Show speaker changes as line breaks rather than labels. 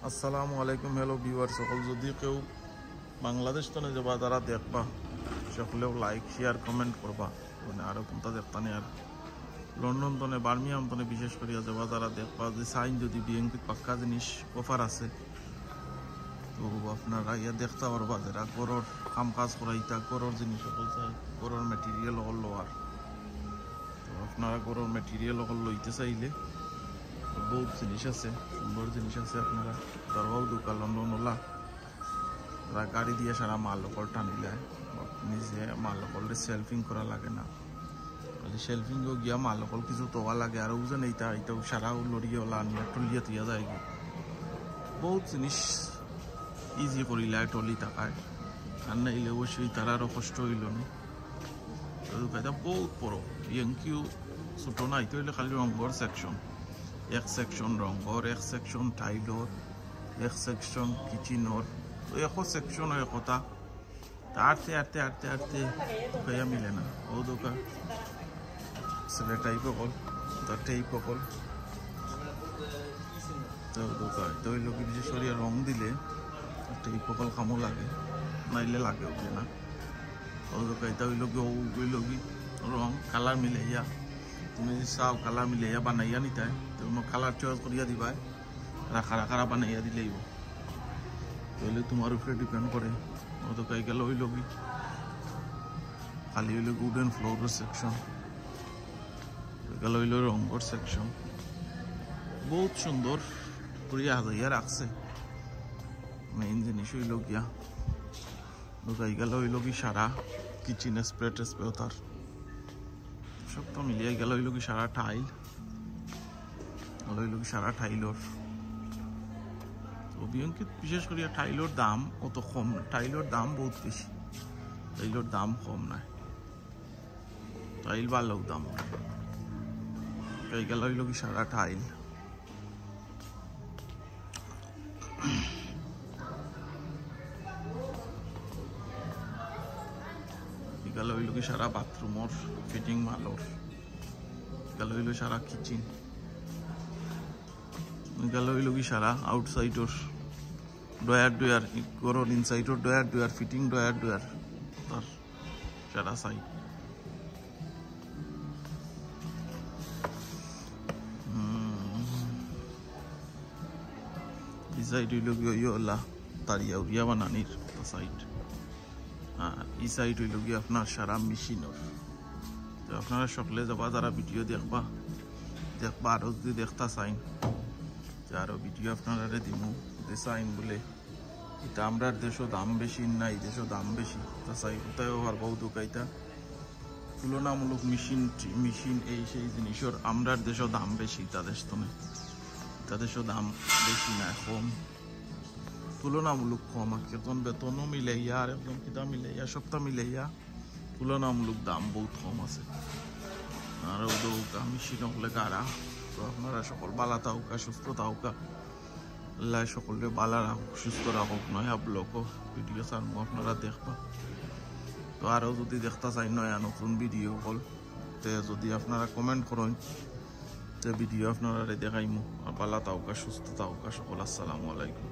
আসসালামু আলাইকুম। Hello viewer সকল, যদি কেউ বাংলাদেশ তনে যাবা যারা দেখবা সকলেও লাইক শেয়ার কমেন্ট করবা, মানে আরও কোনটা দেখতা নেই। আর লন্ডন তনে বার্মিয়াম তনে বিশেষ করিয়া যাবা যারা দেখবা যে সাইন যদি বিএনপি পাক্কা জিনিস অফার আছে তো আপনারা ইয়া দেখতে পারবা। যারা গরর কাম কাজ করাইতা গরর জিনিস সকল চাই, গরর মেটেরিয়াল সকল লওয়ার, তো আপনারা গরর মেটেরিয়াল সকল লইতে চাইলে বহুত জিনিস আছে, সুন্দর জিনিস আছে। আপনারা দরবাও দোকান লন্ডন ওলা তারা গাড়ি দিয়ে সারা মাল লোকল টানিলে নিজে মাল লোকল সেলফিং করা লাগে না, খালি সেলফিংও গিয়া মাল লোকল কিছু তোয়া লাগে। আর ওজন এইটাও সারাও লড়িয়ে ওলা আনিয়া টলিয়া তুইয়া যায় গিয়ে বহুত জিনিস ইজি করিলে টলি টাকায়। আর নাইলে অবশ্যই তার আরও কষ্ট হইল না। দোকানটা বহুত বড়, ইয়ংকিও ছোট না, এটা হইলে খালি রঙর সেকশন, এক সেকশন রঙর, এক সেকশন টাইলর, এক সেকশন কিচেনর, একো সেকশন একতা আটতে আটতে আটতে আটতে দোকাইয়া মিলে না। ও দোকান ছেলে টাইপ অকল তার টাইপ অকল তো দোকান তো ওই লোকের যে সরিয়া রং দিলে টাইপ অকল কামও লাগে, নাইলে লাগে ওকে না। ও দোকান এটা ওই লোকে ওই লোকি রং কালার মিলাইয়া তুমি চাও কালার মিলাইয়া বানাইয়া নিতাই, তোমার কালার চয়েস করিয়া দিবাই, রাখা রাখা বানাইয়া দিলেই তাহলে তোমার উপরে ডিপেন্ড করে। ও তো কাই গেল ওই লোকি খালি হইলো উডেন ফ্লোরের সেকশন, গেল হইলো রঙর সেকশন, বহুত সুন্দর করিয়া হাজাইয়া রাখছে। মেইন জিনিস হইল গিয়া ঢুকাই গেল হইল কি সারা কিচেন স্প্রে টেস্প্রে তার সব তো মিলিয়ে গেল হইল কি সারা টাইল, হইল কি সারা টাইলর। বিশেষ করে টাইলর দাম অত কম, টাইলর দাম বহুত বেশি, টাইলর দাম কম নাই, টাইল ভালো দাম। গেল হইল কি সারা টাইল, গেল হইল কি সারা বাথরুমর ফিটিং মালর, গেল হইল সারা কিচেন, গেল হইল কি সারা আউটসাইডর ডয়ার ডয়ার গরর ইনসাইডর drawer drawer fitting drawer drawer তার সারা সাইড। এই সাইড হইল কি ওলা তারিয়া উড়িয়া বানানির সাইড, আর এই সাইড হইল কি আপনার সারা মেশিনর। তো আপনারা সকলে যাবা যারা ভিডিও দেখবা আরো যদি দেখতা চাইন আরো ভিডিও আপনারা দিমু যে চাইন বলে এটা আমরার দেশও দাম বেশি না এই দেশও দাম বেশি, তা চাই কোথায় পারবাও দোকাইতা তুলনামূলক মেশিন এই সেই জিনিসের আমরার দেশও দাম বেশি, তাদেরও দাম বেশি না, কম তুলনামূলক কম। আর একজন বেতনও মিলাইয়া আর একজন কিতা মিলাইয়া সপ্তাহ মিলাইয়া তুলনামূলক দাম বহুত কম আছে। আর দৌকা মেশিন হলে গাড়া। তো আপনারা সকল বালা থাকুকা সুস্থ থাকুকা, আল্লাহ সকলকে বালা রাখুক সুস্থ রাখুক। নয়া ব্লগও ভিডিও চানবো আপনারা দেখবা। তো আরও যদি দেখতে চাই নয়া নতুন ভিডিও হল তে যদি আপনারা কমেন্ট করেন তে ভিডিও আপনারা দেখাইমু। আর বালা থাকুকা সুস্থ থাকুকা সকল। আসসালামু আলাইকুম।